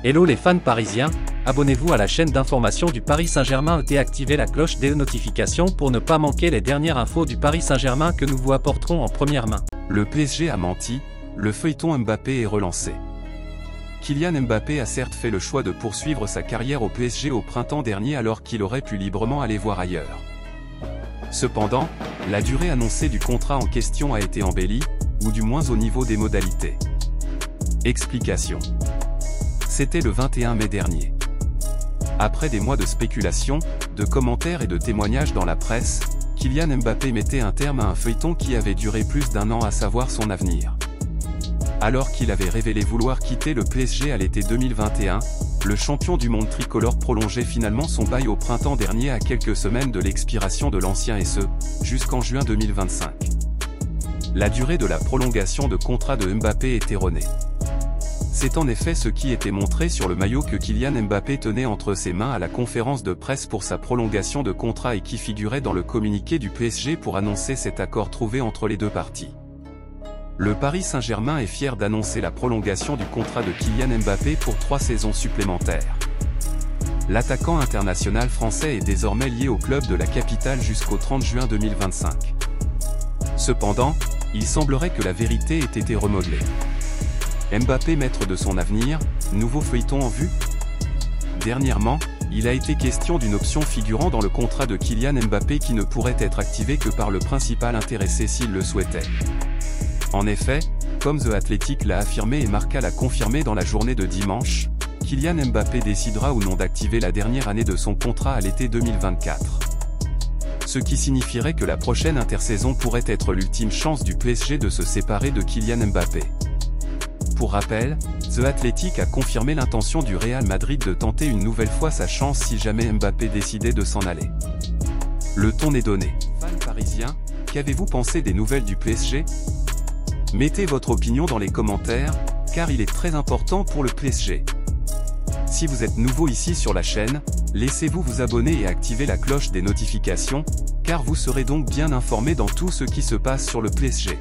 Hello les fans parisiens, abonnez-vous à la chaîne d'information du Paris Saint-Germain et activez la cloche des notifications pour ne pas manquer les dernières infos du Paris Saint-Germain que nous vous apporterons en première main. Le PSG a menti, le feuilleton Mbappé est relancé. Kylian Mbappé a certes fait le choix de poursuivre sa carrière au PSG au printemps dernier alors qu'il aurait pu librement aller voir ailleurs. Cependant, la durée annoncée du contrat en question a été embellie, ou du moins au niveau des modalités. Explication. C'était le 21 mai dernier. Après des mois de spéculation, de commentaires et de témoignages dans la presse, Kylian Mbappé mettait un terme à un feuilleton qui avait duré plus d'un an, à savoir son avenir. Alors qu'il avait révélé vouloir quitter le PSG à l'été 2021, le champion du monde tricolore prolongeait finalement son bail au printemps dernier à quelques semaines de l'expiration de l'ancien et ce, jusqu'en juin 2025. La durée de la prolongation de contrat de Mbappé est erronée. C'est en effet ce qui était montré sur le maillot que Kylian Mbappé tenait entre ses mains à la conférence de presse pour sa prolongation de contrat et qui figurait dans le communiqué du PSG pour annoncer cet accord trouvé entre les deux parties. Le Paris Saint-Germain est fier d'annoncer la prolongation du contrat de Kylian Mbappé pour 3 saisons supplémentaires. L'attaquant international français est désormais lié au club de la capitale jusqu'au 30 juin 2025. Cependant, il semblerait que la vérité ait été remodelée. Mbappé maître de son avenir, nouveau feuilleton en vue? Dernièrement, il a été question d'une option figurant dans le contrat de Kylian Mbappé qui ne pourrait être activée que par le principal intéressé s'il le souhaitait. En effet, comme The Athletic l'a affirmé et Marca l'a confirmé dans la journée de dimanche, Kylian Mbappé décidera ou non d'activer la dernière année de son contrat à l'été 2024. Ce qui signifierait que la prochaine intersaison pourrait être l'ultime chance du PSG de se séparer de Kylian Mbappé. Pour rappel, The Athletic a confirmé l'intention du Real Madrid de tenter une nouvelle fois sa chance si jamais Mbappé décidait de s'en aller. Le ton est donné. Fans parisiens, qu'avez-vous pensé des nouvelles du PSG? Mettez votre opinion dans les commentaires, car il est très important pour le PSG. Si vous êtes nouveau ici sur la chaîne, laissez-vous vous abonner et activer la cloche des notifications, car vous serez donc bien informé dans tout ce qui se passe sur le PSG.